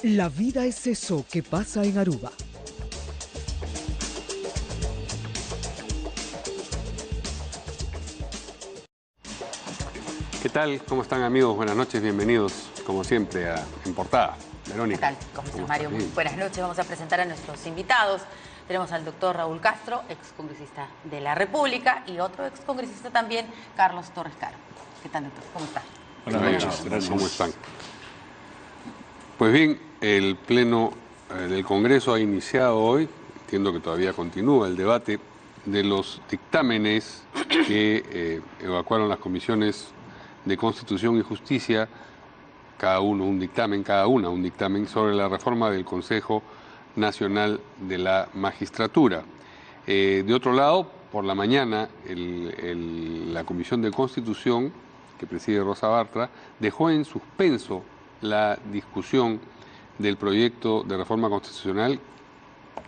La vida es eso que pasa en Aruba. ¿Qué tal? ¿Cómo están, amigos? Buenas noches, bienvenidos, como siempre, a En Portada. Verónica. ¿Qué tal? ¿Cómo estás, Mario? Muy buenas noches. Vamos a presentar a nuestros invitados. Tenemos al doctor Raúl Castro, excongresista de la República, y otro excongresista también, Carlos Torres Caro. ¿Qué tal, doctor? ¿Cómo está? Buenas noches, gracias. ¿Cómo están? Pues bien, el Pleno del Congreso ha iniciado hoy, entiendo que todavía continúa el debate, de los dictámenes que evacuaron las comisiones de Constitución y Justicia, cada uno un dictamen, cada una un dictamen sobre la reforma del Consejo Nacional de la Magistratura. De otro lado, por la mañana, la Comisión de Constitución, que preside Rosa Bartra, dejó en suspenso la discusión del proyecto de reforma constitucional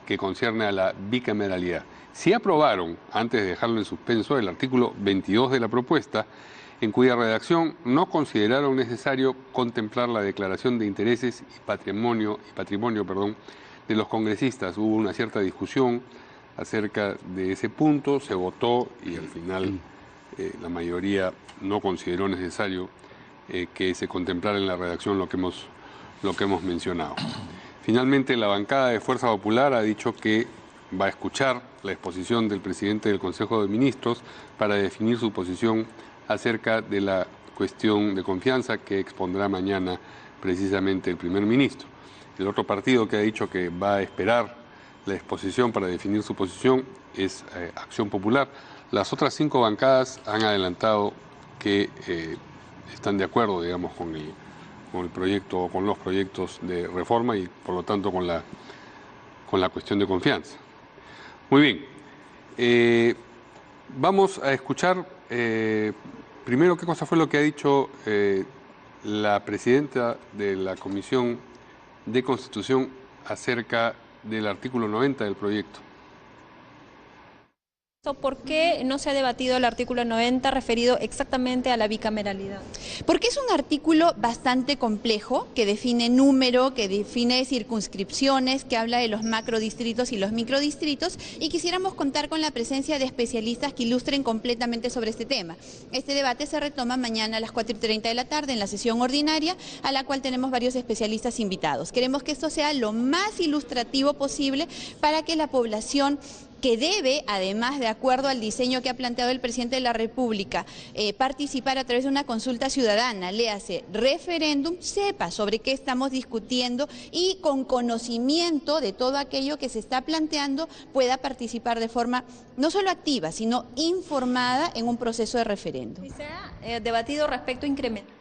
que concierne a la bicameralidad. Sí aprobaron, antes de dejarlo en suspenso, el artículo 22 de la propuesta, en cuya redacción no consideraron necesario contemplar la declaración de intereses y patrimonio, de los congresistas. Hubo una cierta discusión acerca de ese punto, se votó y al final la mayoría no consideró necesario que se contemplara en la redacción lo que hemos mencionado. Finalmente, la bancada de Fuerza Popular ha dicho que va a escuchar la exposición del presidente del Consejo de Ministros para definir su posición acerca de la cuestión de confianza que expondrá mañana precisamente el primer ministro. El otro partido que ha dicho que va a esperar la exposición para definir su posición es Acción Popular. Las otras 5 bancadas han adelantado que están de acuerdo, digamos, con el proyecto, con los proyectos de reforma y por lo tanto con la cuestión de confianza. Muy bien, vamos a escuchar primero qué cosa fue lo que ha dicho la presidenta de la Comisión de Constitución acerca del artículo 90 del proyecto. ¿Por qué no se ha debatido el artículo 90 referido exactamente a la bicameralidad? Porque es un artículo bastante complejo, que define número, que define circunscripciones, que habla de los macrodistritos y los microdistritos, y quisiéramos contar con la presencia de especialistas que ilustren completamente sobre este tema. Este debate se retoma mañana a las 4:30 de la tarde en la sesión ordinaria, a la cual tenemos varios especialistas invitados. Queremos que esto sea lo más ilustrativo posible para que la población que debe, además, de acuerdo al diseño que ha planteado el presidente de la República, participar a través de una consulta ciudadana, léase referéndum, sepa sobre qué estamos discutiendo y con conocimiento de todo aquello que se está planteando pueda participar de forma no solo activa, sino informada en un proceso de referéndum. ¿Y se ha debatido respecto a incrementar?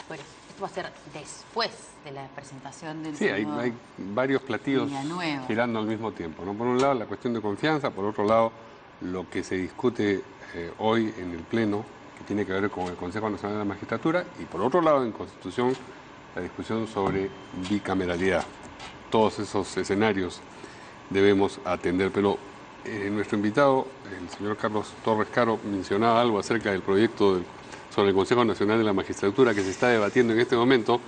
Bueno, esto va a ser después de la presentación del Sí, hay varios platillos girando al mismo tiempo, ¿no? Por un lado, la cuestión de confianza, por otro lado, lo que se discute hoy en el Pleno, que tiene que ver con el Consejo Nacional de la Magistratura, y por otro lado, en Constitución, la discusión sobre bicameralidad. Todos esos escenarios debemos atender, pero nuestro invitado, el señor Carlos Torres Caro, mencionaba algo acerca del proyecto sobre el Consejo Nacional de la Magistratura que se está debatiendo en este momento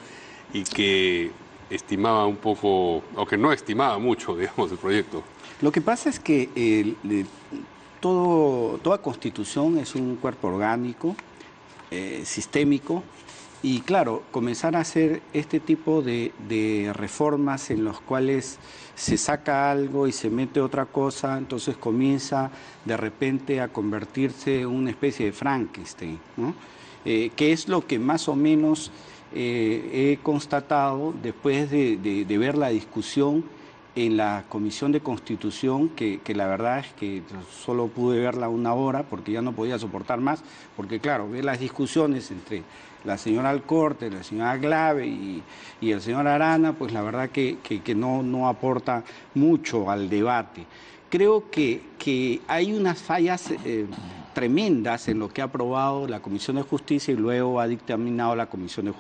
y que estimaba un poco, o que no estimaba mucho, digamos, el proyecto. Lo que pasa es que toda constitución es un cuerpo orgánico, sistémico, y claro, comenzar a hacer este tipo de reformas en los cuales se saca algo y se mete otra cosa, entonces comienza de repente a convertirse en una especie de Frankenstein, ¿no? Que es lo que más o menos he constatado después de ver la discusión en la Comisión de Constitución, que la verdad es que solo pude verla 1 hora porque ya no podía soportar más, porque claro, ver las discusiones entre la señora Alcorte, la señora Glave y el señor Arana, pues la verdad que no aporta mucho al debate. Creo que hay unas fallas tremendas en lo que ha aprobado la Comisión de Justicia y luego ha dictaminado la Comisión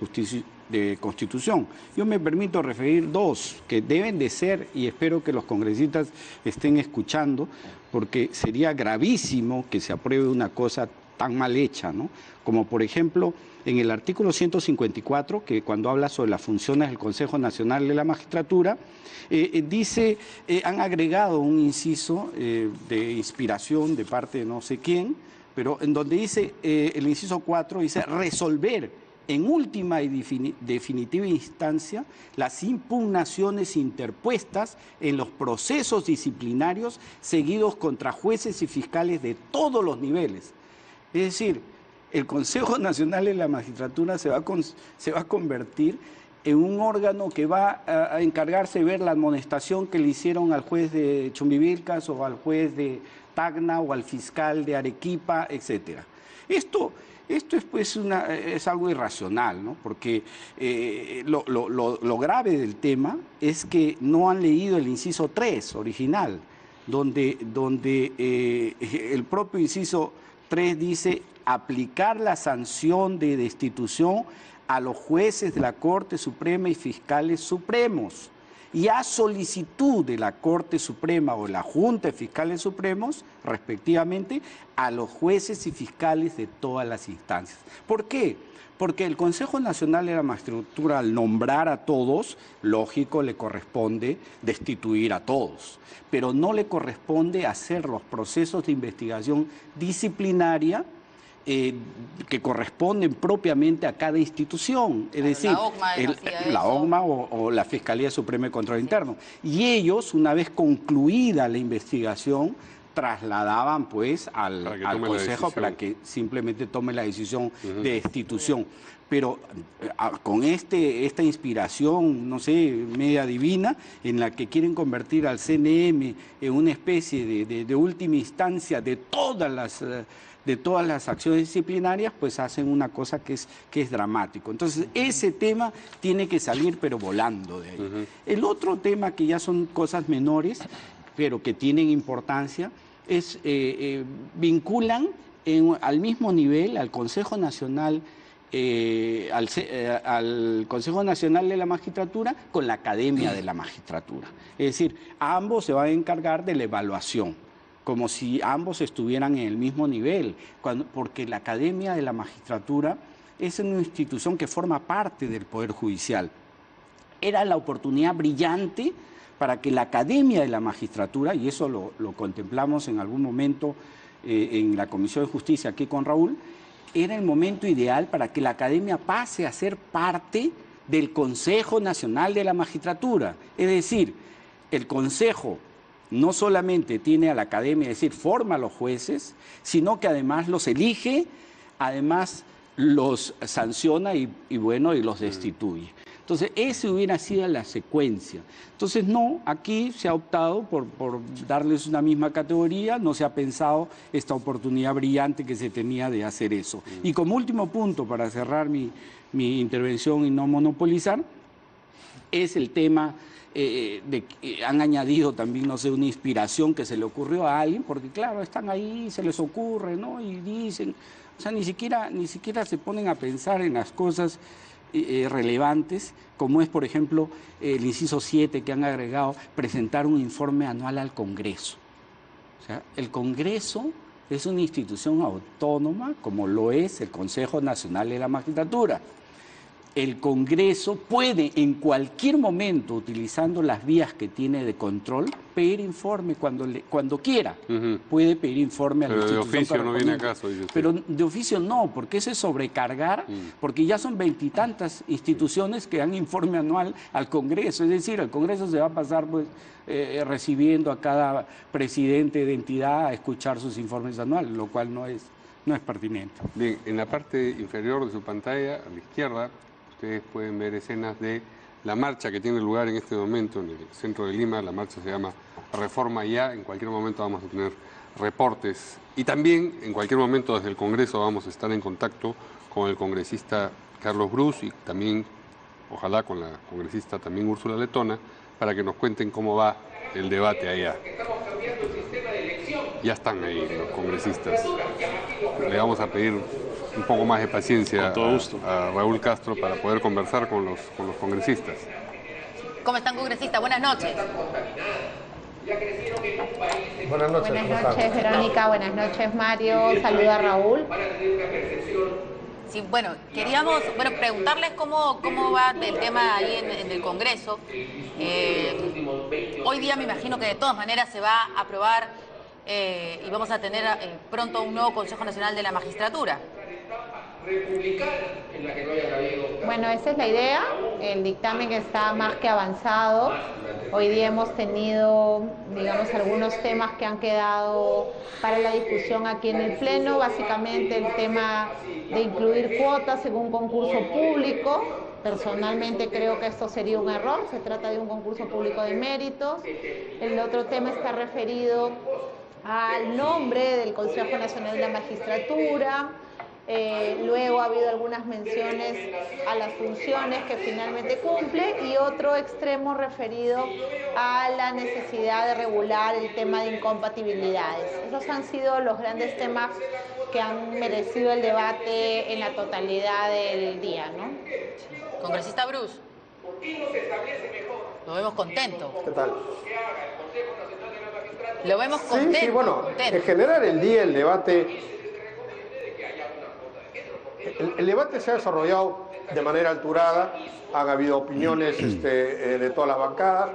de Constitución. Yo me permito referir 2 que deben de ser, y espero que los congresistas estén escuchando, porque sería gravísimo que se apruebe una cosa tan mal hecha, ¿no? Como por ejemplo en el artículo 154, que cuando habla sobre las funciones del Consejo Nacional de la Magistratura, dice, han agregado un inciso de inspiración de parte de no sé quién, pero en donde dice, el inciso 4 dice, resolver en última y definitiva instancia las impugnaciones interpuestas en los procesos disciplinarios seguidos contra jueces y fiscales de todos los niveles. Es decir, el Consejo Nacional de la Magistratura se va a convertir en un órgano que va a encargarse de ver la amonestación que le hicieron al juez de Chumbivilcas o al juez de Tacna o al fiscal de Arequipa, etcétera. Esto es pues es algo irracional, ¿no? Porque lo grave del tema es que no han leído el inciso 3 original, donde el propio inciso 3 dice aplicar la sanción de destitución a los jueces de la Corte Suprema y fiscales supremos, y a solicitud de la Corte Suprema o la Junta de Fiscales Supremos, respectivamente, a los jueces y fiscales de todas las instancias. ¿Por qué? Porque el Consejo Nacional de la Magistratura, al nombrar a todos, lógico, le corresponde destituir a todos, pero no le corresponde hacer los procesos de investigación disciplinaria que corresponden propiamente a cada institución, es decir, la OCMA o la Fiscalía Suprema de Control Interno. Y ellos, una vez concluida la investigación, trasladaban pues al Consejo para que simplemente tome la decisión de destitución. Pero con esta inspiración, no sé, media divina, en la que quieren convertir al CNM en una especie de última instancia de todas las acciones disciplinarias, pues hacen una cosa que es dramático. Entonces, ese tema tiene que salir, pero volando de ahí. El otro tema, que ya son cosas menores, pero que tienen importancia, es vinculan al mismo nivel al Consejo Nacional, al Consejo Nacional de la Magistratura con la Academia de la Magistratura. Es decir, ambos se van a encargar de la evaluación, como si ambos estuvieran en el mismo nivel, porque la Academia de la Magistratura es una institución que forma parte del Poder Judicial. Era la oportunidad brillante para que la Academia de la Magistratura, y eso lo contemplamos en algún momento en la Comisión de Justicia aquí con Raúl, era el momento ideal para que la Academia pase a ser parte del Consejo Nacional de la Magistratura. Es decir, el Consejo no solamente tiene a la Academia, es decir, forma a los jueces, sino que además los elige, además los sanciona y los destituye. Entonces, esa hubiera sido la secuencia. Entonces, no, aquí se ha optado por darles una misma categoría, no se ha pensado esta oportunidad brillante que se tenía de hacer eso. Y como último punto, para cerrar mi intervención y no monopolizar, es el tema han añadido también, no sé, una inspiración que se le ocurrió a alguien, porque claro, están ahí, se les ocurre, ¿no? Y dicen, o sea, ni siquiera se ponen a pensar en las cosas relevantes, como es, por ejemplo, el inciso 7 que han agregado, presentar un informe anual al Congreso. O sea, el Congreso es una institución autónoma, como lo es el Consejo Nacional de la Magistratura. El Congreso puede en cualquier momento, utilizando las vías que tiene de control, pedir informe cuando quiera. Puede pedir informe a la institución. Pero de oficio no viene a caso, dice usted. Pero de oficio no, porque eso es sobrecargar, porque ya son 20 y tantas instituciones que dan informe anual al Congreso. Es decir, el Congreso se va a pasar pues recibiendo a cada presidente de entidad a escuchar sus informes anuales, lo cual no es pertinente. Bien, en la parte inferior de su pantalla, a la izquierda, ustedes pueden ver escenas de la marcha que tiene lugar en este momento en el centro de Lima. La marcha se llama Reforma Ya. En cualquier momento vamos a tener reportes. Y también, en cualquier momento, desde el Congreso vamos a estar en contacto con el congresista Carlos Brus y también, ojalá, con la congresista también Úrsula Letona, para que nos cuenten cómo va el debate allá. Ya están ahí los congresistas. Le vamos a pedir un poco más de paciencia a Raúl Castro para poder conversar con los congresistas. ¿Cómo están, congresistas? Buenas noches. Buenas noches. Buenas noches, Verónica. Buenas noches, Mario. Saluda a Raúl. Sí, bueno, queríamos preguntarles cómo va el tema ahí en el Congreso. Hoy día me imagino que de todas maneras se va a aprobar y vamos a tener pronto un nuevo Consejo Nacional de la Magistratura. Bueno, esa es la idea. El dictamen está más que avanzado. Hoy día hemos tenido, digamos, algunos temas que han quedado para la discusión aquí en el Pleno. Básicamente el tema de incluir cuotas en un concurso público. Personalmente creo que esto sería un error. Se trata de un concurso público de méritos. El otro tema está referido al nombre del Consejo Nacional de la Magistratura. Luego ha habido algunas menciones a las funciones que finalmente cumple y otro extremo referido a la necesidad de regular el tema de incompatibilidades. Esos han sido los grandes temas que han merecido el debate en la totalidad del día, ¿no? Congresista Bruce, lo vemos contento. ¿Qué tal? Lo vemos contento. Sí, bueno, contento. en general el día, el debate... El debate se ha desarrollado de manera alturada, han habido opiniones de todas las bancadas,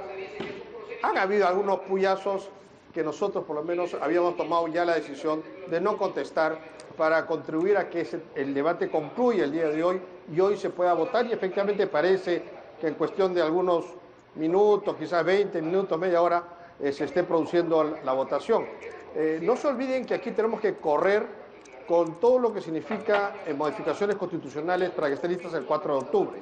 han habido algunos puyazos que nosotros por lo menos habíamos tomado ya la decisión de no contestar para contribuir a que el debate concluya el día de hoy y hoy se pueda votar y efectivamente parece que en cuestión de algunos minutos, quizás 20 minutos, media hora, se esté produciendo la votación. No se olviden que aquí tenemos que correr con todo lo que significa modificaciones constitucionales para que estén listas el 4 de octubre.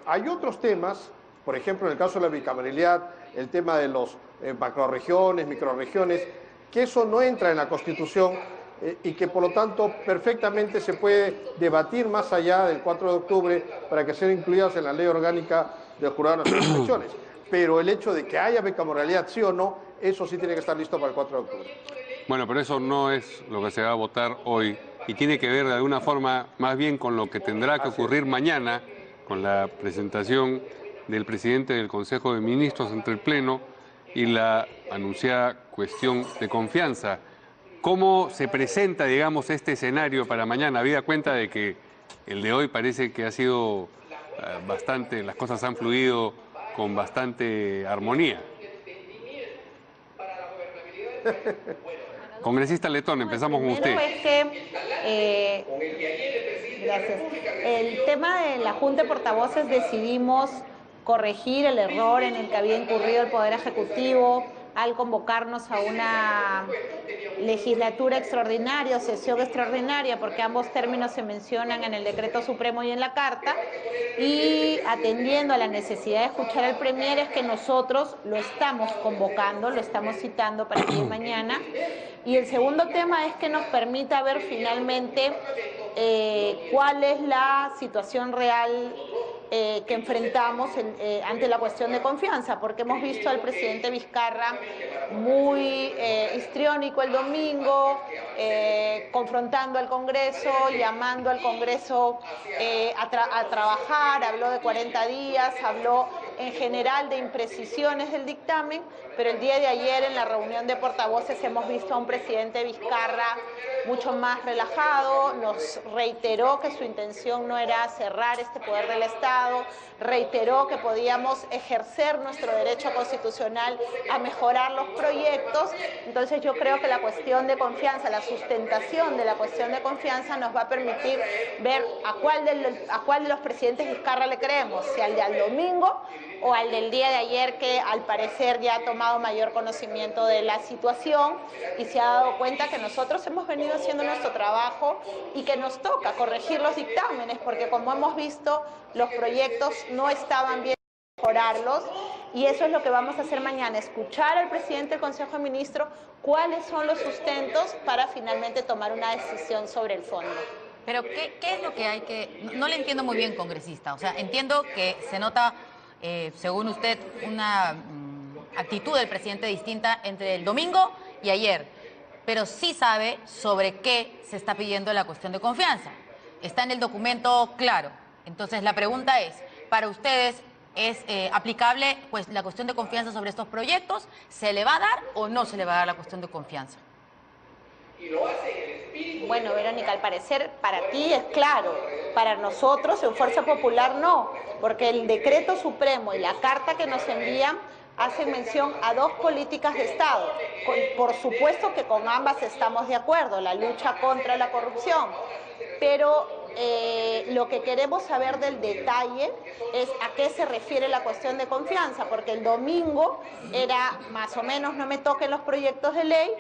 Hay otros temas, por ejemplo, en el caso de la bicameralidad, el tema de los macroregiones, microregiones, que eso no entra en la Constitución y que por lo tanto perfectamente se puede debatir más allá del 4 de octubre para que sean incluidas en la ley orgánica del Jurado Nacional de Elecciones. Pero el hecho de que haya bicameralidad, sí o no, eso sí tiene que estar listo para el 4 de octubre. Bueno, pero eso no es lo que se va a votar hoy y tiene que ver de alguna forma más bien con lo que tendrá que ocurrir mañana con la presentación del presidente del Consejo de Ministros ante el Pleno y la anunciada cuestión de confianza. ¿Cómo se presenta, digamos, este escenario para mañana? Habida cuenta de que el de hoy parece que ha sido bastante, las cosas han fluido con bastante armonía. Congresista Letón, empezamos con usted. Es que, gracias. El tema de la Junta de Portavoces decidimos corregir el error en el que había incurrido el Poder Ejecutivo al convocarnos a una legislatura extraordinaria o sesión extraordinaria, porque ambos términos se mencionan en el Decreto Supremo y en la Carta, y atendiendo a la necesidad de escuchar al Premier es que nosotros lo estamos convocando, lo estamos citando para que mañana. Y el segundo tema es que nos permita ver finalmente cuál es la situación real que enfrentamos ante la cuestión de confianza, porque hemos visto al presidente Vizcarra muy histriónico el domingo, confrontando al Congreso, llamando al Congreso a trabajar, habló de 40 días, habló en general de imprecisiones del dictamen, pero el día de ayer en la reunión de portavoces hemos visto a un presidente Vizcarra mucho más relajado, nos reiteró que su intención no era cerrar este poder del Estado, reiteró que podíamos ejercer nuestro derecho constitucional a mejorar los proyectos. Entonces yo creo que la cuestión de confianza, la sustentación de la cuestión de confianza nos va a permitir ver a cuál de los presidentes Vizcarra le creemos, si al de al domingo o al del día de ayer, que al parecer ya ha tomado mayor conocimiento de la situación y se ha dado cuenta que nosotros hemos venido haciendo nuestro trabajo y que nos toca corregir los dictámenes, porque como hemos visto, los proyectos no estaban bien, mejorarlos, y eso es lo que vamos a hacer mañana, escuchar al presidente del Consejo de Ministros cuáles son los sustentos para finalmente tomar una decisión sobre el fondo. Pero ¿qué es lo que hay que...? No le entiendo muy bien, congresista. O sea, entiendo que se nota, según usted, una actitud del presidente distinta entre el domingo y ayer, pero sí sabe sobre qué se está pidiendo la cuestión de confianza. Está en el documento claro. Entonces, la pregunta es, para ustedes, es aplicable pues la cuestión de confianza sobre estos proyectos. ¿Se le va a dar o no se le va a dar la cuestión de confianza? Bueno, Verónica, al parecer para ti es claro, para nosotros en Fuerza Popular no, porque el decreto supremo y la carta que nos envían hacen mención a dos políticas de Estado. Por supuesto que con ambas estamos de acuerdo, la lucha contra la corrupción, pero lo que queremos saber del detalle es a qué se refiere la cuestión de confianza, porque el domingo era más o menos no me toquen los proyectos de ley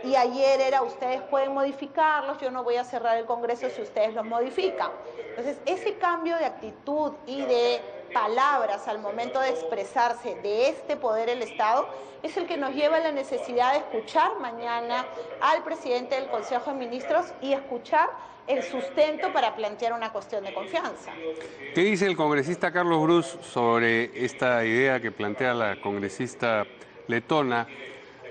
y ayer era ustedes pueden modificarlos, yo no voy a cerrar el Congreso si ustedes los modifican. Entonces, ese cambio de actitud y de palabras al momento de expresarse de este poder el Estado es el que nos lleva a la necesidad de escuchar mañana al presidente del Consejo de Ministros y escuchar el sustento para plantear una cuestión de confianza. ¿Qué dice el congresista Carlos Brus sobre esta idea que plantea la congresista letona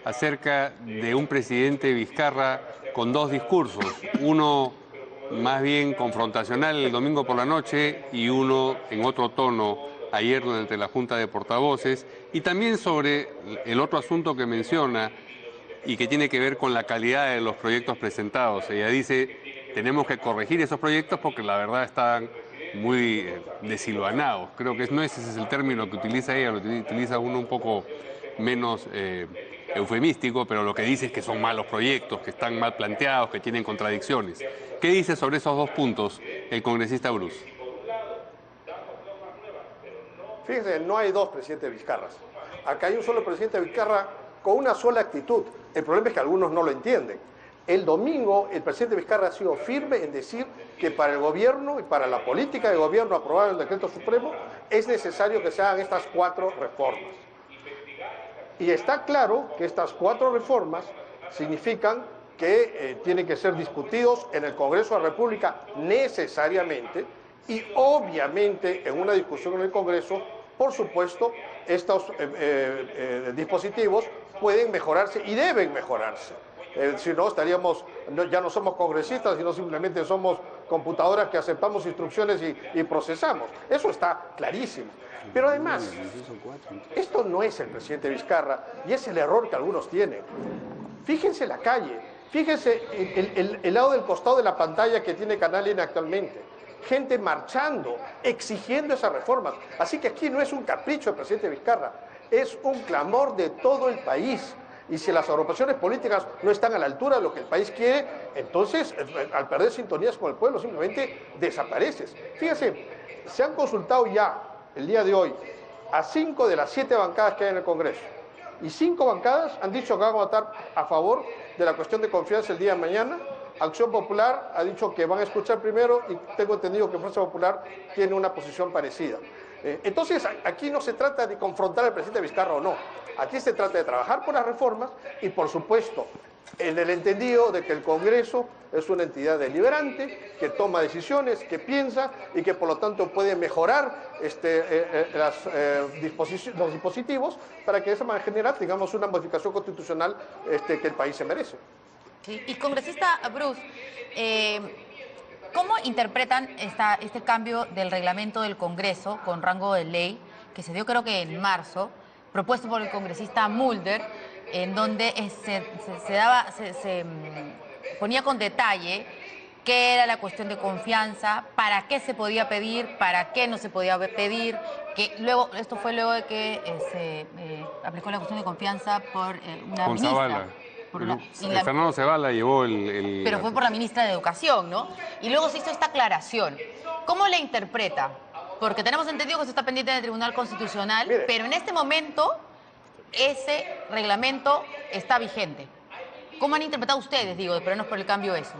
acerca de un presidente Vizcarra con dos discursos? Uno más bien confrontacional el domingo por la noche y uno en otro tono ayer durante la Junta de Portavoces, y también sobre el otro asunto que menciona y que tiene que ver con la calidad de los proyectos presentados. Ella dice, tenemos que corregir esos proyectos porque la verdad están muy deshilvanados. Creo que no ese es el término que utiliza ella, lo utiliza uno un poco menos eufemístico, pero lo que dice es que son malos proyectos, que están mal planteados, que tienen contradicciones. ¿Qué dice sobre esos dos puntos el congresista Brus? Fíjense, no hay dos presidentes Vizcarras. Acá hay un solo presidente Vizcarra con una sola actitud. El problema es que algunos no lo entienden. El domingo el presidente Vizcarra ha sido firme en decir que para el gobierno y para la política de gobierno aprobada en el decreto supremo es necesario que se hagan estas 4 reformas. Y está claro que estas 4 reformas significan que tienen que ser discutidos en el Congreso de la República necesariamente y obviamente en una discusión en el Congreso, por supuesto, estos dispositivos pueden mejorarse y deben mejorarse. Si no, ya no somos congresistas, sino simplemente somos computadoras que aceptamos instrucciones y procesamos. Eso está clarísimo. Pero además, esto no es el presidente Vizcarra y es el error que algunos tienen. Fíjense la calle, fíjense el lado del costado de la pantalla que tiene Canal N actualmente. Gente marchando, exigiendo esas reformas. Así que aquí no es un capricho del presidente Vizcarra, es un clamor de todo el país. Y si las agrupaciones políticas no están a la altura de lo que el país quiere, entonces, al perder sintonías con el pueblo, simplemente desapareces. Fíjense, se han consultado ya, el día de hoy, a 5 de las 7 bancadas que hay en el Congreso. Y 5 bancadas han dicho que van a votar a favor de la cuestión de confianza el día de mañana. Acción Popular ha dicho que van a escuchar primero y tengo entendido que Fuerza Popular tiene una posición parecida. Entonces, aquí no se trata de confrontar al presidente Vizcarra o no. Aquí se trata de trabajar por las reformas y, por supuesto, en el entendido de que el Congreso es una entidad deliberante, que toma decisiones, que piensa y que, por lo tanto, puede mejorar los dispositivos para que de esa manera tengamos una modificación constitucional que el país se merece. Sí. Y congresista Brus, ¿cómo interpretan este cambio del reglamento del Congreso con rango de ley que se dio creo que en marzo, propuesto por el congresista Mulder, en donde se ponía con detalle qué era la cuestión de confianza, para qué se podía pedir, para qué no se podía pedir, que luego, esto fue luego de que se aplicó la cuestión de confianza por una con ministra. Zavala. Fernando Zavala llevó el... Pero fue por la ministra de Educación, ¿no? Y luego se hizo esta aclaración. ¿Cómo la interpreta? Porque tenemos entendido que eso está pendiente del Tribunal Constitucional, Mire, pero en este momento ese reglamento está vigente. ¿Cómo han interpretado ustedes, digo, de ponernos por el cambio eso?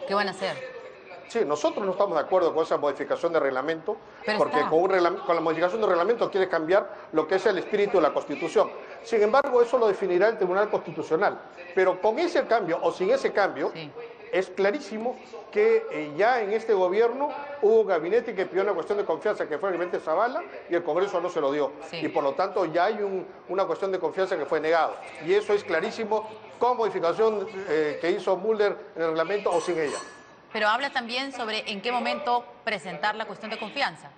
¿Qué van a hacer? Sí, nosotros no estamos de acuerdo con esa modificación de reglamento, pero porque con la modificación de reglamento quiere cambiar lo que es el espíritu de la Constitución. Sin embargo, eso lo definirá el Tribunal Constitucional. Pero con ese cambio o sin ese cambio, sí, es clarísimo que ya en este gobierno hubo un gabinete que pidió una cuestión de confianza, que fue el gabinete Zavala, y el Congreso no se lo dio. Sí. Y por lo tanto ya hay una cuestión de confianza que fue negado. Y eso es clarísimo con modificación que hizo Mulder en el reglamento o sin ella. Pero habla también sobre en qué momento presentar la cuestión de confianza.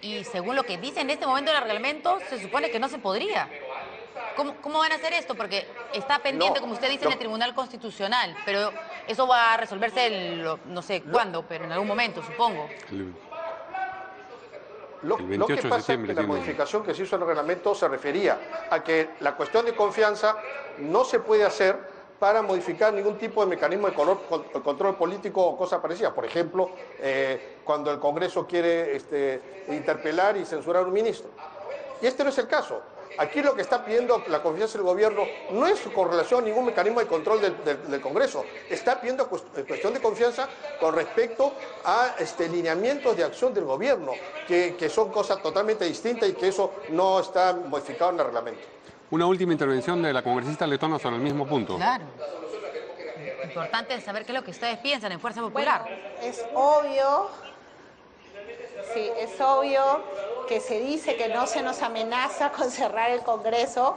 y según lo que dice en este momento el reglamento, se supone que no se podría. ¿Cómo van a hacer esto? Porque está pendiente, como usted dice, en el Tribunal Constitucional, pero eso va a resolverse, no sé cuándo, pero en algún momento, supongo. Lo que pasa es que la modificación que se hizo en el reglamento se refería a que la cuestión de confianza no se puede hacer para modificar ningún tipo de mecanismo de control político o cosas parecidas. Por ejemplo, cuando el Congreso quiere interpelar y censurar a un ministro. Y este no es el caso. Aquí lo que está pidiendo la confianza del gobierno no es con relación a ningún mecanismo de control del Congreso. Está pidiendo cuestión de confianza con respecto a lineamientos de acción del gobierno, que son cosas totalmente distintas y que eso no está modificado en el reglamento. Una última intervención de la congresista letona sobre el mismo punto. Claro. Importante saber qué es lo que ustedes piensan en Fuerza Popular. Bueno, es obvio, sí, es obvio que se dice que no se nos amenaza con cerrar el Congreso,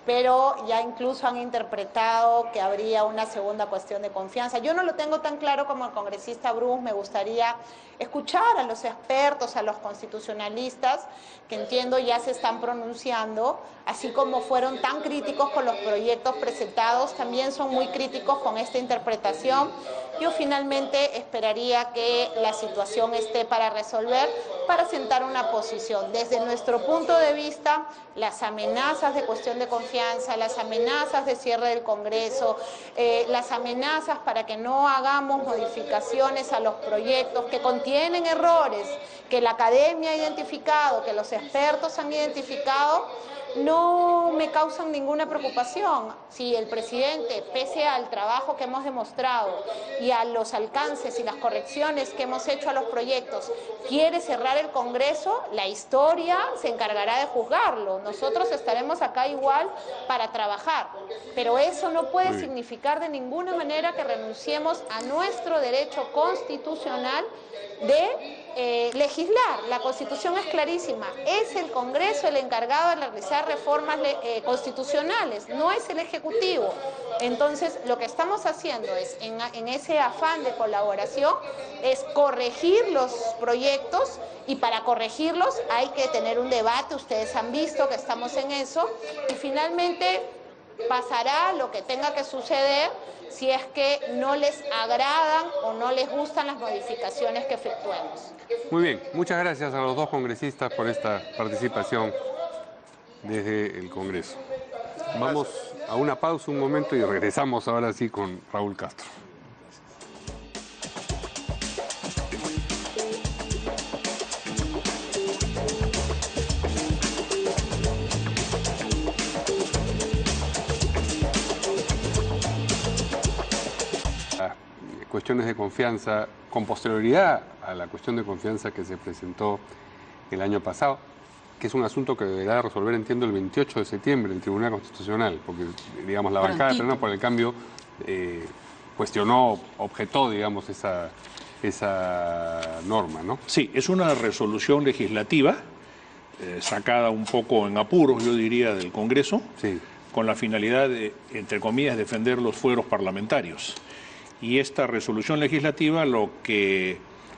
pero ya incluso han interpretado que habría una segunda cuestión de confianza. Yo no lo tengo tan claro como el congresista Bruns, me gustaría escuchar a los expertos, a los constitucionalistas, que entiendo ya se están pronunciando, así como fueron tan críticos con los proyectos presentados, también son muy críticos con esta interpretación. Yo finalmente esperaría que la situación esté para resolver, para sentar una posición. Desde nuestro punto de vista, las amenazas de cuestión de confianza, las amenazas de cierre del Congreso, las amenazas para que no hagamos modificaciones a los proyectos que contienen errores, que la academia ha identificado, que los expertos han identificado, no me causan ninguna preocupación. Si el presidente, pese al trabajo que hemos demostrado y a los alcances y las correcciones que hemos hecho a los proyectos, quiere cerrar el Congreso, la historia se encargará de juzgarlo. Nosotros estaremos acá igual para trabajar, pero eso no puede significar de ninguna manera que renunciemos a nuestro derecho constitucional de legislar. La Constitución es clarísima, es el Congreso el encargado de realizar reformas constitucionales, no es el Ejecutivo. Entonces, lo que estamos haciendo es, en ese afán de colaboración, es corregir los proyectos, y para corregirlos hay que tener un debate. Ustedes han visto que estamos en eso, y finalmente pasará lo que tenga que suceder si es que no les agradan o no les gustan las modificaciones que efectuemos. Muy bien, muchas gracias a los dos congresistas por esta participación desde el Congreso. Vamos a una pausa un momento y regresamos ahora sí con Raúl Castro. Cuestiones de confianza, con posterioridad a la cuestión de confianza que se presentó el año pasado, que es un asunto que deberá resolver, entiendo, el 28 de septiembre el Tribunal Constitucional, porque, digamos, la bancada de Pleno por el Cambio cuestionó, objetó, digamos, esa norma, ¿no? Sí, es una resolución legislativa sacada un poco en apuros, yo diría, del Congreso, sí, con la finalidad de, entre comillas, defender los fueros parlamentarios. Y esta resolución legislativa lo que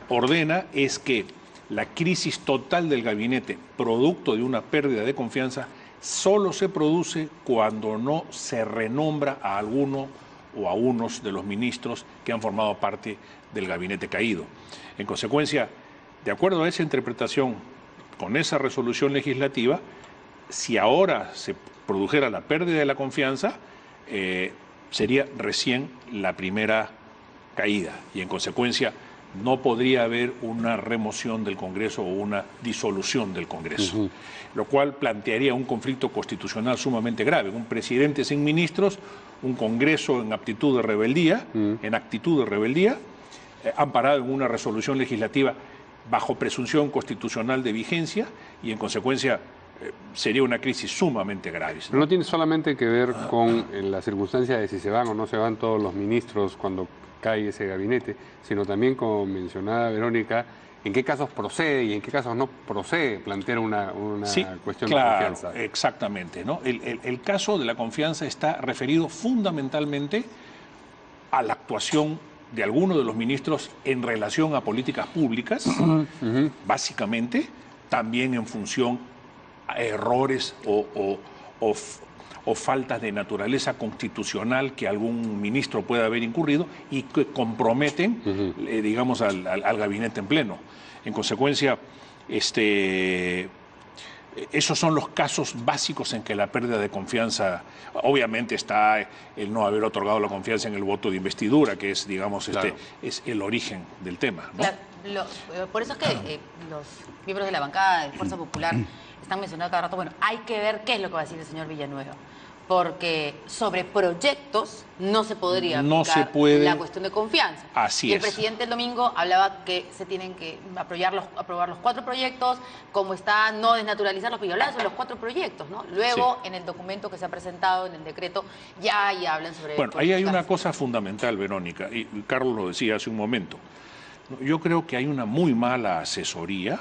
ordena es que la crisis total del gabinete, producto de una pérdida de confianza, solo se produce cuando no se renombra a alguno o a unos de los ministros que han formado parte del gabinete caído. En consecuencia, de acuerdo a esa interpretación, con esa resolución legislativa, si ahora se produjera la pérdida de la confianza, sería recién la primera caída y en consecuencia no podría haber una remoción del Congreso o una disolución del Congreso, lo cual plantearía un conflicto constitucional sumamente grave. Un presidente sin ministros, un Congreso en actitud de rebeldía, amparado en una resolución legislativa bajo presunción constitucional de vigencia y en consecuencia sería una crisis sumamente grave. Pero no tiene solamente que ver con la circunstancia de si se van o no se van todos los ministros cuando cae ese gabinete, sino también, como mencionaba Verónica, en qué casos procede y en qué casos no procede plantear una cuestión de confianza. Exactamente, ¿no? El caso de la confianza está referido fundamentalmente a la actuación de algunos de los ministros en relación a políticas públicas, básicamente, también en función a errores o faltas de naturaleza constitucional que algún ministro pueda haber incurrido y que comprometen, digamos, al gabinete en pleno. En consecuencia, esos son los casos básicos en que la pérdida de confianza, obviamente está el no haber otorgado la confianza en el voto de investidura, que es, digamos, Claro. es el origen del tema, ¿no? Claro, por eso es que los miembros de la bancada de Fuerza Popular están mencionando cada rato, bueno, hay que ver qué es lo que va a decir el señor Villanueva, porque sobre proyectos no se podría No aplicar se puede. la cuestión de confianza. Así y el es. presidente el domingo hablaba que se tienen que aprobar los 4 proyectos, como está, no desnaturalizarlos, pero hablan sobre los 4 proyectos, ¿no? Luego, en el documento que se ha presentado, en el decreto, ya hablan sobre... Bueno, ahí hay una políticas. cosa fundamental, Verónica, y Carlos lo decía hace un momento. Yo creo que hay una muy mala asesoría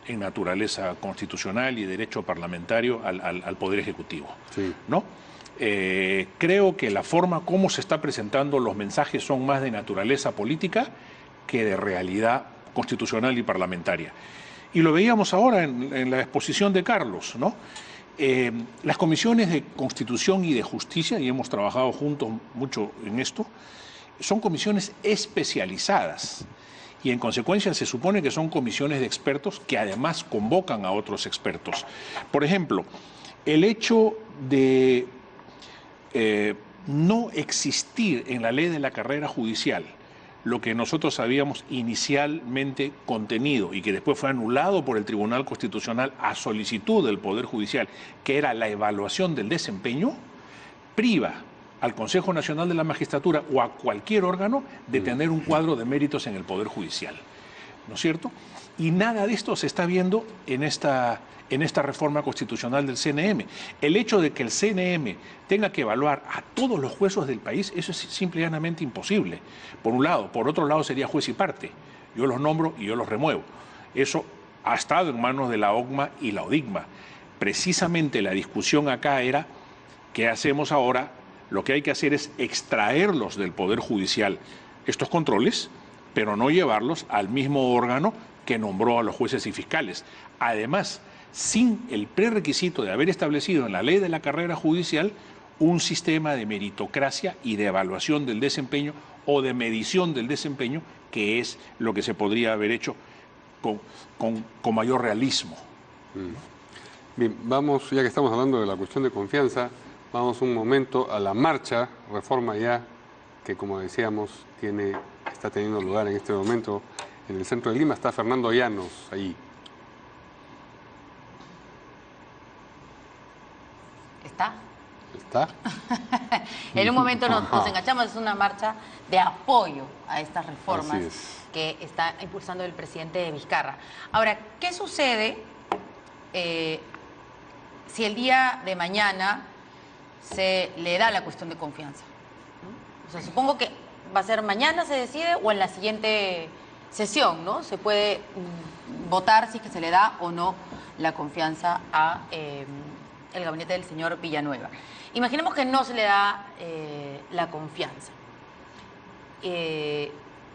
en naturaleza constitucional y derecho parlamentario al Poder Ejecutivo, Sí. ¿no? Creo que la forma como se está presentando los mensajes son más de naturaleza política que de realidad constitucional y parlamentaria. Y lo veíamos ahora en la exposición de Carlos, ¿no? Las comisiones de Constitución y de Justicia, y hemos trabajado juntos mucho en esto, son comisiones especializadas. Y en consecuencia se supone que son comisiones de expertos que además convocan a otros expertos. Por ejemplo, el hecho de no existir en la ley de la carrera judicial lo que nosotros habíamos inicialmente contenido y que después fue anulado por el Tribunal Constitucional a solicitud del Poder Judicial, que era la evaluación del desempeño, priva al Consejo Nacional de la Magistratura o a cualquier órgano de tener un cuadro de méritos en el Poder Judicial, ¿no es cierto? Y nada de esto se está viendo en esta reforma constitucional del CNM. El hecho de que el CNM tenga que evaluar a todos los jueces del país, eso es simple y llanamente imposible, por un lado. Por otro lado sería juez y parte. Yo los nombro y yo los remuevo. Eso ha estado en manos de la OCMA y la ODIGMA. Precisamente la discusión acá era, ¿qué hacemos ahora? Lo que hay que hacer es extraerlos del Poder Judicial, estos controles, pero no llevarlos al mismo órgano que nombró a los jueces y fiscales. Además, sin el prerequisito de haber establecido en la ley de la carrera judicial un sistema de meritocracia y de evaluación del desempeño o de medición del desempeño, que es lo que se podría haber hecho con mayor realismo. Bien, vamos, ya que estamos hablando de la cuestión de confianza, vamos un momento a la marcha Reforma Ya, que como decíamos está teniendo lugar en este momento en el centro de Lima. Está Fernando Llanos ahí. ¿Está? ¿Está? En un momento nos enganchamos, es una marcha de apoyo a estas reformas Así es. que está impulsando el presidente Vizcarra. Ahora, ¿qué sucede si el día de mañana se le da la cuestión de confianza? ¿No? O sea, supongo que va a ser mañana se decide o en la siguiente sesión, ¿no? Se puede votar si es que se le da o no la confianza a el gabinete del señor Villanueva. Imaginemos que no se le da la confianza.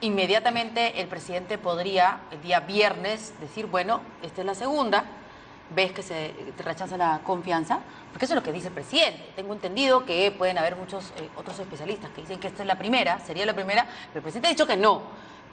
Inmediatamente el presidente podría el día viernes decir, bueno, esta es la segunda vez que se rechaza la confianza, porque eso es lo que dice el presidente. Tengo entendido que pueden haber muchos otros especialistas que dicen que esta es la primera, sería la primera, pero el presidente ha dicho que no.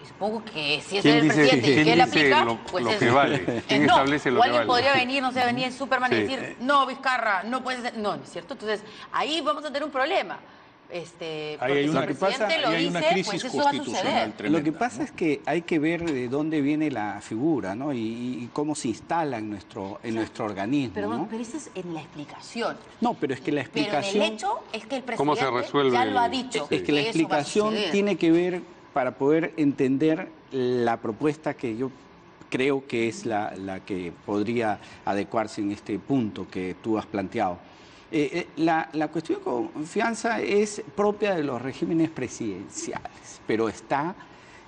Y supongo que si es el presidente y que él aplica, pues lo es que vale? ¿Quién no. establece lo O que alguien vale? podría venir, no sé, venir Superman y Sí. decir, no, Vizcarra, no puede ser. No, ¿no es cierto? Entonces, ahí vamos a tener un problema. Porque Ahí hay si una, el presidente lo hay una dice, crisis pues eso va a constitucional suceder. tremenda. Lo que pasa es que hay que ver de dónde viene la figura, ¿no? Y cómo se instala en nuestro organismo, Pero, ¿no? pero eso es en la explicación. No, pero es que la explicación... Pero en el hecho es que el ¿Cómo presidente se resuelve ya lo ha el- dicho. Es que la eso va a explicación suceder. tiene que ver para poder entender la propuesta que yo creo que es la que podría adecuarse en este punto que tú has planteado. La cuestión de confianza es propia de los regímenes presidenciales, pero está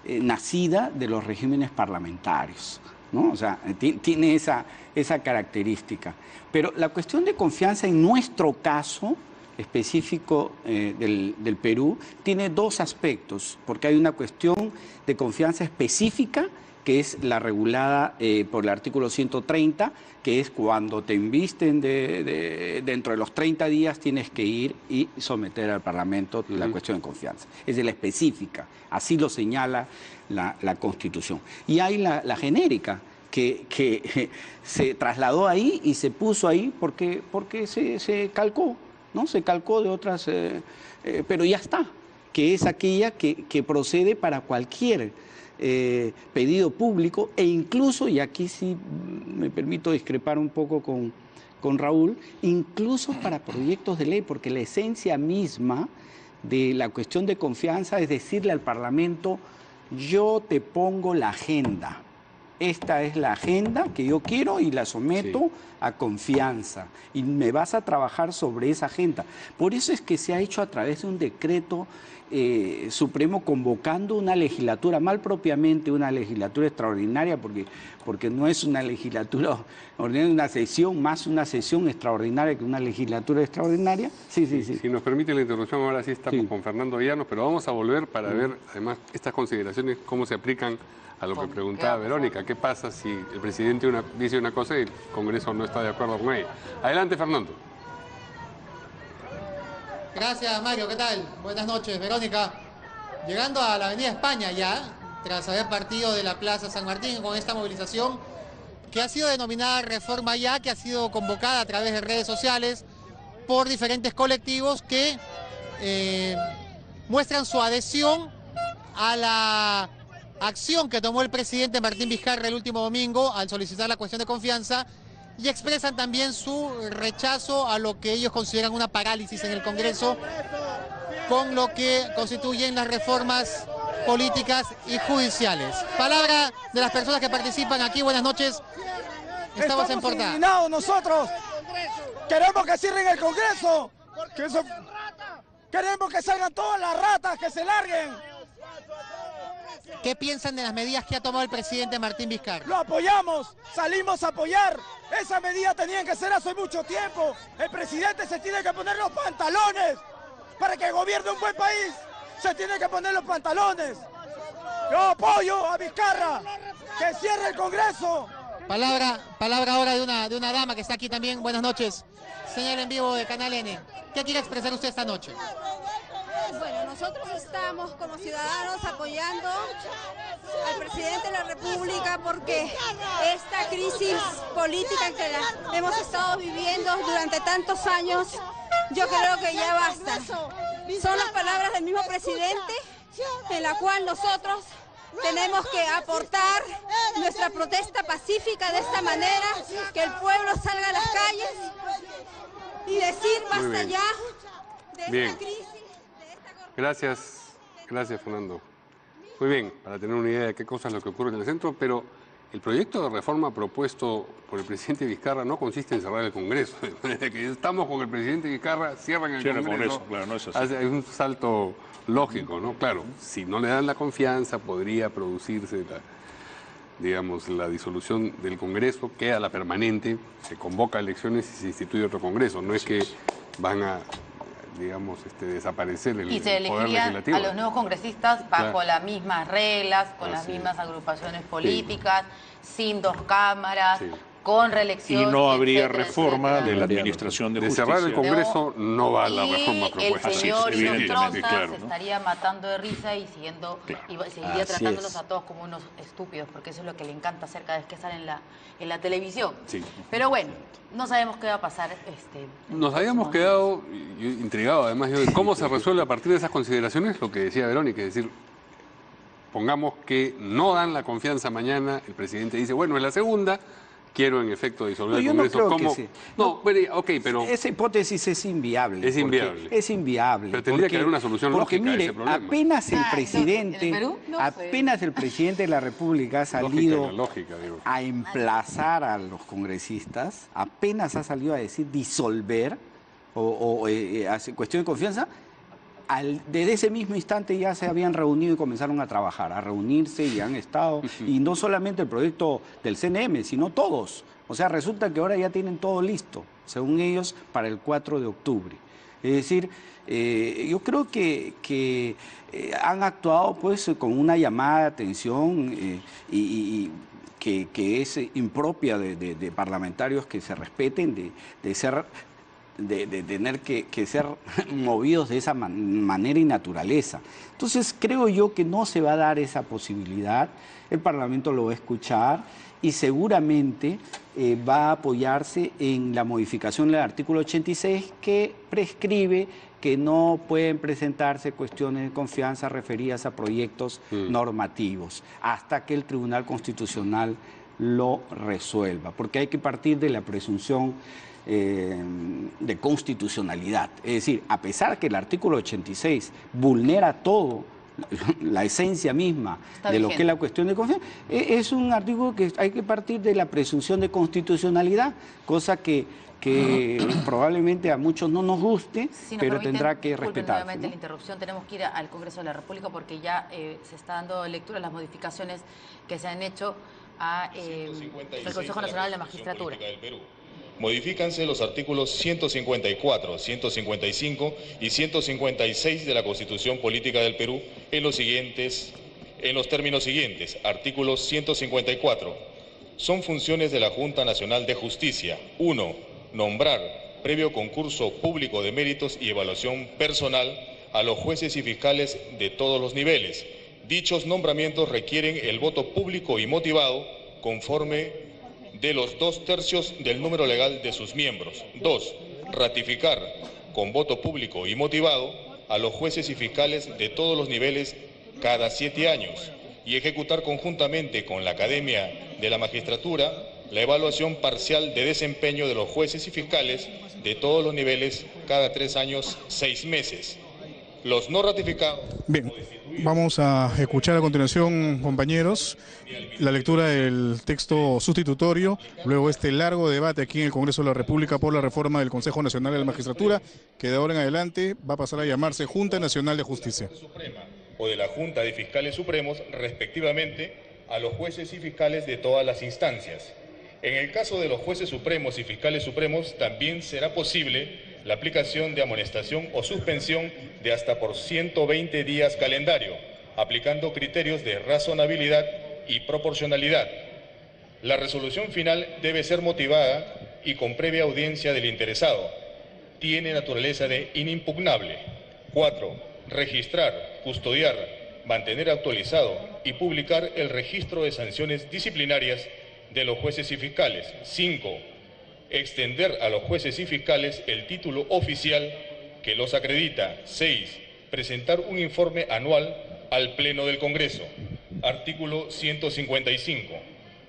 nacida de los regímenes parlamentarios, ¿no? O sea, tiene esa característica. Pero la cuestión de confianza en nuestro caso específico del Perú tiene dos aspectos, porque hay una cuestión de confianza específica que es la regulada por el artículo 130, que es cuando te invisten dentro de los 30 días tienes que ir y someter al Parlamento la cuestión de confianza. Es de la específica, así lo señala la Constitución. Y hay la genérica, que se trasladó ahí y se puso ahí porque se calcó, ¿no? Se calcó de otras, pero ya está, que es aquella que procede para cualquier pedido público e incluso, y aquí sí me permito discrepar un poco con Raúl, incluso para proyectos de ley, porque la esencia misma de la cuestión de confianza es decirle al Parlamento: yo te pongo la agenda. Esta es la agenda que yo quiero y la someto a confianza. Y me vas a trabajar sobre esa agenda. Por eso es que se ha hecho a través de un decreto supremo convocando una legislatura, mal propiamente una legislatura extraordinaria, porque no es una legislatura ordinaria, una sesión, más una sesión extraordinaria que una legislatura extraordinaria. Sí. Si nos permite la interrupción, ahora sí estamos con Fernando Llanos, pero vamos a volver para ver, además, estas consideraciones, cómo se aplican a lo que preguntaba Verónica. ¿Qué pasa si el presidente dice una cosa y el Congreso no está de acuerdo con ella? Adelante, Fernando. Gracias, Mario. ¿Qué tal? Buenas noches, Verónica. Llegando a la Avenida España ya, tras haber partido de la Plaza San Martín con esta movilización que ha sido denominada Reforma Ya, que ha sido convocada a través de redes sociales por diferentes colectivos que muestran su adhesión a la acción que tomó el presidente Martín Vizcarra el último domingo al solicitar la cuestión de confianza, y expresan también su rechazo a lo que ellos consideran una parálisis en el Congreso con lo que constituyen las reformas políticas y judiciales. Palabra de las personas que participan aquí. Buenas noches. Estamos en Portada. Indignados nosotros. Queremos que cierren el Congreso. Queremos que salgan todas las ratas, que se larguen. ¿Qué piensan de las medidas que ha tomado el presidente Martín Vizcarra? Lo apoyamos, salimos a apoyar. Esas medidas tenían que ser hace mucho tiempo. El presidente se tiene que poner los pantalones. Para que gobierne un buen país, se tiene que poner los pantalones. Yo apoyo a Vizcarra, que cierre el Congreso. Palabra ahora de una dama que está aquí también. Buenas noches. Señal en vivo de Canal N. ¿Qué quiere expresar usted esta noche? Bueno, nosotros estamos como ciudadanos apoyando al presidente de la República porque esta crisis política que la hemos estado viviendo durante tantos años, yo creo que ya basta. Son las palabras del mismo presidente en la cual nosotros tenemos que aportar nuestra protesta pacífica de esta manera, que el pueblo salga a las calles y decir basta ya de esta crisis. Gracias, Fernando. Muy bien, para tener una idea de qué cosa es lo que ocurre en el centro, pero el proyecto de reforma propuesto por el presidente Vizcarra no consiste en cerrar el Congreso. Desde que estamos con el presidente Vizcarra, cierran el Congreso. Claro, no es así. Es un salto lógico, ¿no? Claro, si no le dan la confianza, podría producirse la disolución del Congreso, queda la permanente, se convoca elecciones y se instituye otro Congreso. No es que van a desaparecer el y se poder legislativo. a los nuevos congresistas bajo las mismas reglas, con las mismas agrupaciones políticas, sin dos cámaras, con reelección. Y no habría reforma de la administración de justicia. De cerrar el Congreso no va la reforma propuesta. El señor evidentemente, se estaría matando de risa y seguiría tratándolos a todos como unos estúpidos, porque eso es lo que le encanta hacer cada vez que sale en la televisión. Sí. Pero bueno, no sabemos qué va a pasar. Nos habíamos quedado intrigados, además, de cómo se resuelve a partir de esas consideraciones lo que decía Verónica, es decir, pongamos que no dan la confianza mañana, el presidente dice, bueno, en la segunda quiero en efecto disolver el Congreso. No creo que sí. Pero esa hipótesis es inviable. Es inviable. Es inviable. Pero tendría que haber una solución lógica a ese problema. Apenas el presidente, el presidente de la República ha salido a emplazar a los congresistas, apenas ha salido a decir disolver o cuestión de confianza, desde ese mismo instante ya se habían reunido y comenzaron a trabajar, a reunirse y han estado, y no solamente el proyecto del CNM, sino todos. O sea, resulta que ahora ya tienen todo listo, según ellos, para el 4 de octubre. Es decir, yo creo que han actuado pues con una llamada de atención y que es impropia de parlamentarios que se respeten, de tener que ser movidos de esa manera y naturaleza. Entonces creo yo que no se va a dar esa posibilidad, el Parlamento lo va a escuchar y seguramente va a apoyarse en la modificación del artículo 86 que prescribe que no pueden presentarse cuestiones de confianza referidas a proyectos normativos hasta que el Tribunal Constitucional lo resuelva, porque hay que partir de la presunción de constitucionalidad. Es decir, a pesar que el artículo 86 vulnera todo, la esencia misma de lo que es la cuestión de confianza, es un artículo que hay que partir de la presunción de constitucionalidad, cosa que probablemente a muchos no nos guste, pero tendrá que respetarse. Nuevamente la interrupción, tenemos que ir al Congreso de la República porque ya se está dando lectura a las modificaciones que se han hecho al Consejo Nacional de Magistratura. Modifícanse los artículos 154, 155 y 156 de la Constitución Política del Perú en los términos siguientes. Artículo 154. Son funciones de la Junta Nacional de Justicia. 1. Nombrar, previo concurso público de méritos y evaluación personal, a los jueces y fiscales de todos los niveles. Dichos nombramientos requieren el voto público y motivado conforme de los 2/3 del número legal de sus miembros. 2. Ratificar con voto público y motivado a los jueces y fiscales de todos los niveles cada 7 años y ejecutar conjuntamente con la Academia de la Magistratura la evaluación parcial de desempeño de los jueces y fiscales de todos los niveles cada 3 años, 6 meses. Los no ratificados... Bien, vamos a escuchar a continuación, compañeros, la lectura del texto sustitutorio, luego este largo debate aquí en el Congreso de la República por la reforma del Consejo Nacional de la Magistratura, que de ahora en adelante va a pasar a llamarse Junta Nacional de Justicia. O de la Junta de Fiscales Supremos, respectivamente, a los jueces y fiscales de todas las instancias. En el caso de los jueces supremos y fiscales supremos, también será posible la aplicación de amonestación o suspensión de hasta por 120 días calendario, aplicando criterios de razonabilidad y proporcionalidad. La resolución final debe ser motivada y con previa audiencia del interesado. Tiene naturaleza de inimpugnable. 4. Registrar, custodiar, mantener actualizado y publicar el registro de sanciones disciplinarias de los jueces y fiscales. 5. Extender a los jueces y fiscales el título oficial que los acredita. 6. Presentar un informe anual al Pleno del Congreso. Artículo 155.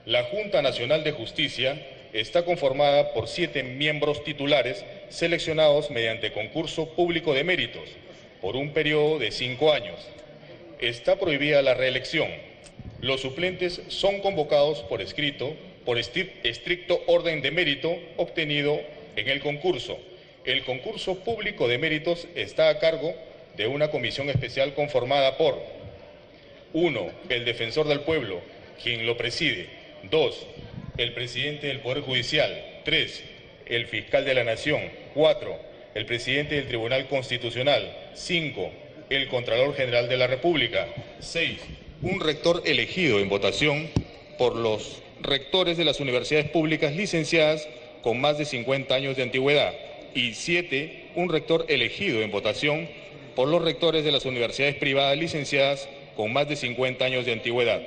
La Junta Nacional de Justicia está conformada por 7 miembros titulares seleccionados mediante concurso público de méritos por un periodo de 5 años. Está prohibida la reelección. Los suplentes son convocados por escrito por estricto orden de mérito obtenido en el concurso. El concurso público de méritos está a cargo de una comisión especial conformada por 1. El defensor del pueblo, quien lo preside. 2. El presidente del Poder Judicial. 3. El fiscal de la Nación. 4. El presidente del Tribunal Constitucional. 5. El Contralor General de la República. 6. Un rector elegido en votación por los rectores de las universidades públicas licenciadas con más de 50 años de antigüedad. Y 7. Un rector elegido en votación por los rectores de las universidades privadas licenciadas con más de 50 años de antigüedad.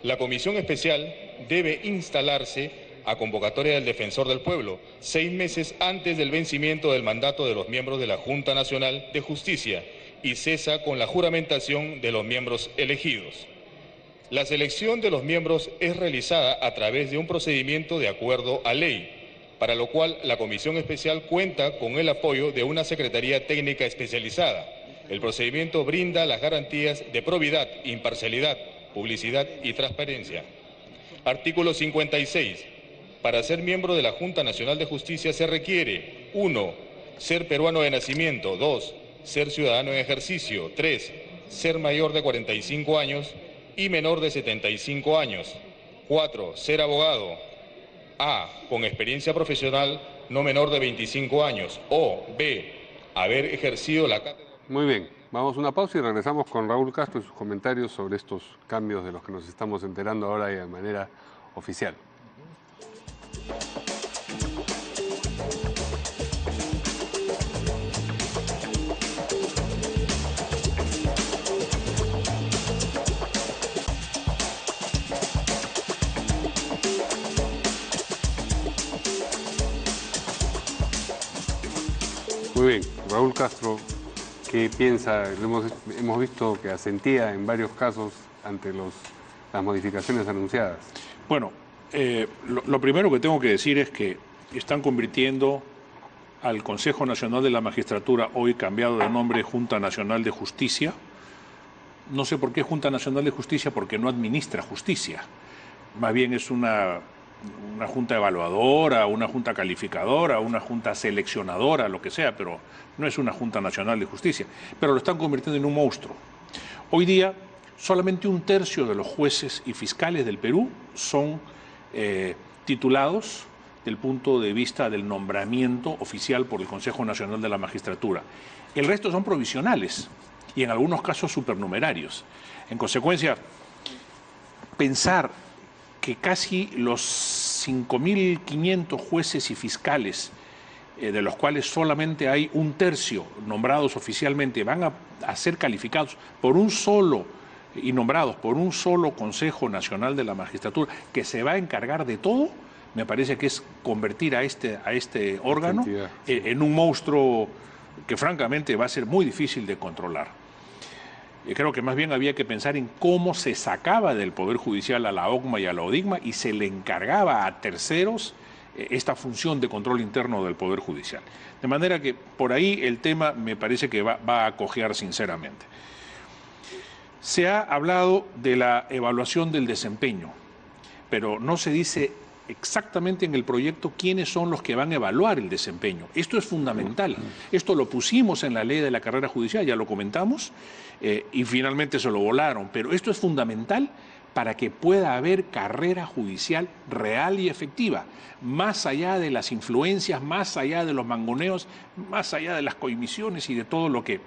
La comisión especial debe instalarse a convocatoria del defensor del pueblo 6 meses antes del vencimiento del mandato de los miembros de la Junta Nacional de Justicia y cesa con la juramentación de los miembros elegidos. La selección de los miembros es realizada a través de un procedimiento de acuerdo a ley, para lo cual la comisión especial cuenta con el apoyo de una secretaría técnica especializada. El procedimiento brinda las garantías de probidad, imparcialidad, publicidad y transparencia. Artículo 56. Para ser miembro de la Junta Nacional de Justicia se requiere 1. Ser peruano de nacimiento. 2. Ser ciudadano en ejercicio. 3. Ser mayor de 45 años y menor de 75 años. 4. Ser abogado. A. Con experiencia profesional no menor de 25 años. O. B. haber ejercido la cátedra. Muy bien, vamos a una pausa y regresamos con Raúl Castro y sus comentarios sobre estos cambios de los que nos estamos enterando ahora y de manera oficial. Muy bien, Raúl Castro, ¿qué piensa? Hemos visto que asentía en varios casos ante las modificaciones anunciadas. Bueno, lo primero que tengo que decir es que están convirtiendo al Consejo Nacional de la Magistratura, hoy cambiado de nombre Junta Nacional de Justicia. No sé por qué Junta Nacional de Justicia, porque no administra justicia. Más bien es una junta evaluadora, una junta calificadora, una junta seleccionadora, lo que sea, pero no es una Junta Nacional de Justicia. Pero lo están convirtiendo en un monstruo. Hoy día, solamente 1/3 de los jueces y fiscales del Perú son titulados del punto de vista del nombramiento oficial por el Consejo Nacional de la Magistratura. El resto son provisionales y en algunos casos supernumerarios. En consecuencia, pensar que casi los 5.500 jueces y fiscales, de los cuales solamente hay 1/3 nombrados oficialmente, van a ser calificados por un solo y nombrados por un solo Consejo Nacional de la Magistratura, que se va a encargar de todo, me parece que es convertir a este órgano en un monstruo que francamente va a ser muy difícil de controlar. Creo que más bien había que pensar en cómo se sacaba del Poder Judicial a la OCMA y a la ODIGMA y se le encargaba a terceros esta función de control interno del Poder Judicial. De manera que por ahí el tema me parece que va a cojear sinceramente. Se ha hablado de la evaluación del desempeño, pero no se dice exactamente en el proyecto quiénes son los que van a evaluar el desempeño. Esto es fundamental. Esto lo pusimos en la ley de la carrera judicial, ya lo comentamos, y finalmente se lo volaron. Pero esto es fundamental para que pueda haber carrera judicial real y efectiva, más allá de las influencias, más allá de los mangoneos, más allá de las coimisiones y de todo lo que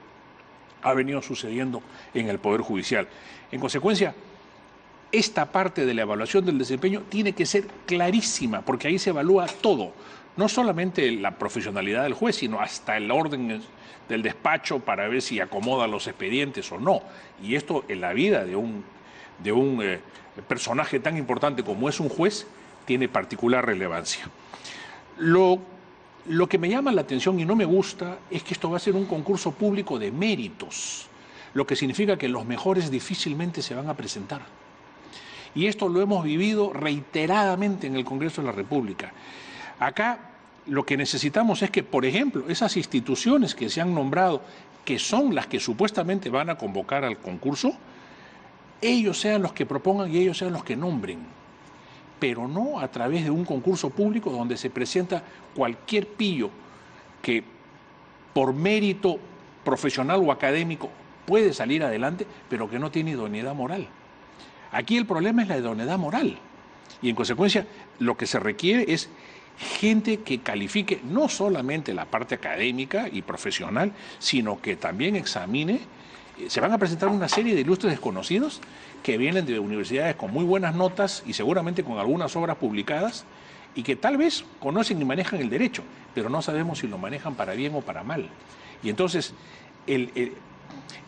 ha venido sucediendo en el Poder Judicial. En consecuencia, esta parte de la evaluación del desempeño tiene que ser clarísima, porque ahí se evalúa todo, no solamente la profesionalidad del juez, sino hasta el orden del despacho para ver si acomoda los expedientes o no. Y esto en la vida de un personaje tan importante como es un juez tiene particular relevancia. Lo que me llama la atención y no me gusta es que esto va a ser un concurso público de méritos, lo que significa que los mejores difícilmente se van a presentar. Y esto lo hemos vivido reiteradamente en el Congreso de la República. Acá lo que necesitamos es que, por ejemplo, esas instituciones que se han nombrado, que son las que supuestamente van a convocar al concurso, ellos sean los que propongan y ellos sean los que nombren, pero no a través de un concurso público donde se presenta cualquier pillo que por mérito profesional o académico puede salir adelante, pero que no tiene idoneidad moral. Aquí el problema es la idoneidad moral y en consecuencia lo que se requiere es gente que califique no solamente la parte académica y profesional, sino que también examine. Se van a presentar una serie de ilustres desconocidos que vienen de universidades con muy buenas notas y seguramente con algunas obras publicadas y que tal vez conocen y manejan el derecho, pero no sabemos si lo manejan para bien o para mal. Y entonces el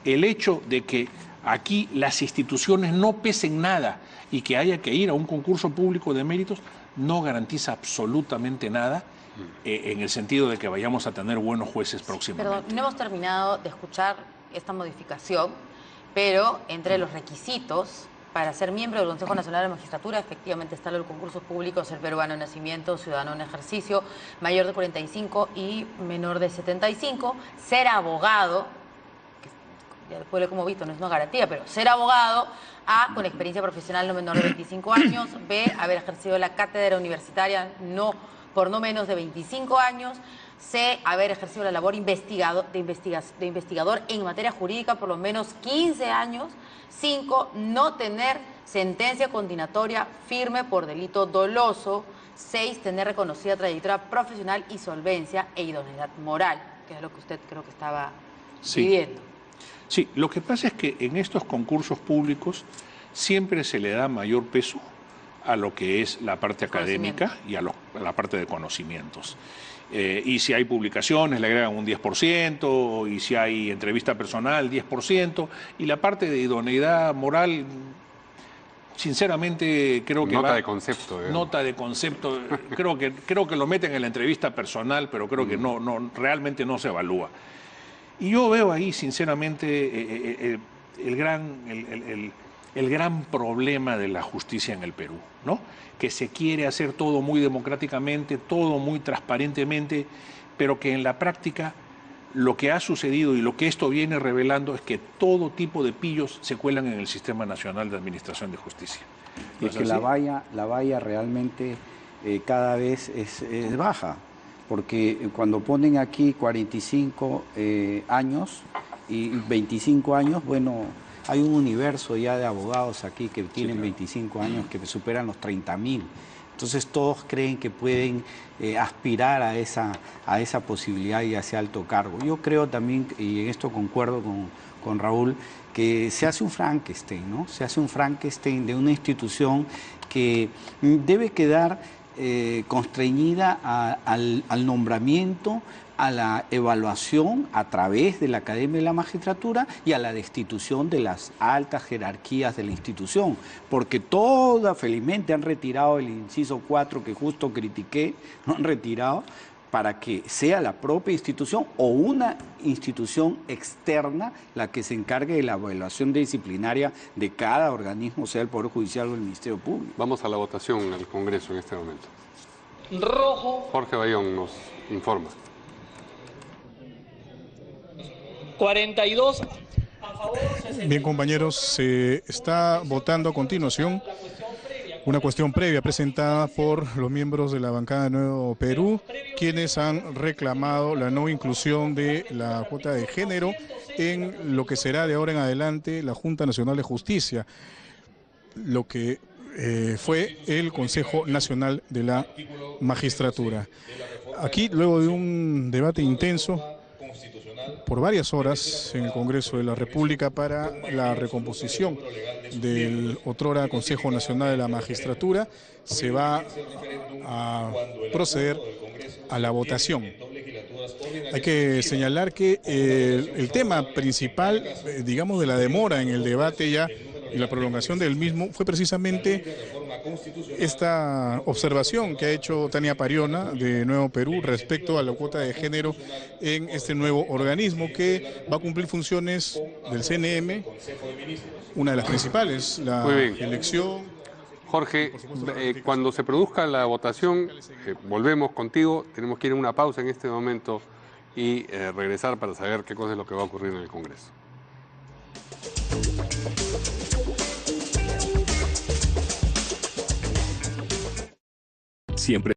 hecho de que aquí las instituciones no pesen nada y que haya que ir a un concurso público de méritos no garantiza absolutamente nada en el sentido de que vayamos a tener buenos jueces próximamente. Perdón, no hemos terminado de escuchar esta modificación, pero entre los requisitos para ser miembro del Consejo Nacional de la Magistratura efectivamente está el concurso público, ser peruano de nacimiento, ciudadano en ejercicio, mayor de 45 y menor de 75, ser abogado, que ya después lo hemos visto no es una garantía, pero ser abogado, A, con experiencia profesional no menor de 25 años, B, haber ejercido la cátedra universitaria por no menos de 25 años, C, haber ejercido la labor de investigador en materia jurídica por lo menos 15 años, 5, no tener sentencia condenatoria firme por delito doloso, 6, tener reconocida trayectoria profesional y solvencia e idoneidad moral. que es lo que usted creo que estaba Sí. pidiendo. Sí, lo que pasa es que en estos concursos públicos siempre se le da mayor peso a lo que es la parte académica y a la parte de conocimientos. Y si hay publicaciones le agregan un 10%, y si hay entrevista personal 10%, y la parte de idoneidad moral, sinceramente creo que nota de concepto. Nota de concepto, creo que lo meten en la entrevista personal, pero creo que realmente no se evalúa. Y yo veo ahí, sinceramente, el gran problema de la justicia en el Perú, ¿no? Que se quiere hacer todo muy democráticamente, todo muy transparentemente, pero que en la práctica lo que ha sucedido y lo que esto viene revelando es que todo tipo de pillos se cuelan en el Sistema Nacional de Administración de Justicia. Y es que la valla realmente cada vez es baja, porque cuando ponen aquí 45 años y 25 años, bueno, hay un universo ya de abogados aquí que tienen 25 años que superan los 30.000. Entonces todos creen que pueden aspirar a esa posibilidad y a ese alto cargo. Yo creo también, y en esto concuerdo con Raúl, que se hace un Frankenstein, ¿no? Se hace un Frankenstein de una institución que debe quedar constreñida al nombramiento, a la evaluación a través de la Academia de la Magistratura y a la destitución de las altas jerarquías de la institución, porque felizmente han retirado el inciso 4 que justo critiqué, lo han retirado para que sea la propia institución o una institución externa la que se encargue de la evaluación disciplinaria de cada organismo, sea el Poder Judicial o el Ministerio Público. Vamos a la votación en el Congreso en este momento. Rojo. Jorge Bayón nos informa. 42 a favor. Bien, compañeros, se está votando a continuación una cuestión previa presentada por los miembros de la bancada de Nuevo Perú, quienes han reclamado la no inclusión de la cuota de género en lo que será de ahora en adelante la Junta Nacional de Justicia, lo que fue el Consejo Nacional de la Magistratura. Aquí, luego de un debate intenso por varias horas en el Congreso de la República para la recomposición del otrora Consejo Nacional de la Magistratura, se va a proceder a la votación. Hay que señalar que el tema principal, digamos, de la demora en el debate ya y la prolongación del mismo fue precisamente esta observación que ha hecho Tania Pariona de Nuevo Perú respecto a la cuota de género en este nuevo organismo que va a cumplir funciones del CNM, una de las principales, la elección. Jorge, cuando se produzca la votación, volvemos contigo, tenemos que ir a una pausa en este momento y regresar para saber qué cosa es lo que va a ocurrir en el Congreso. Siempre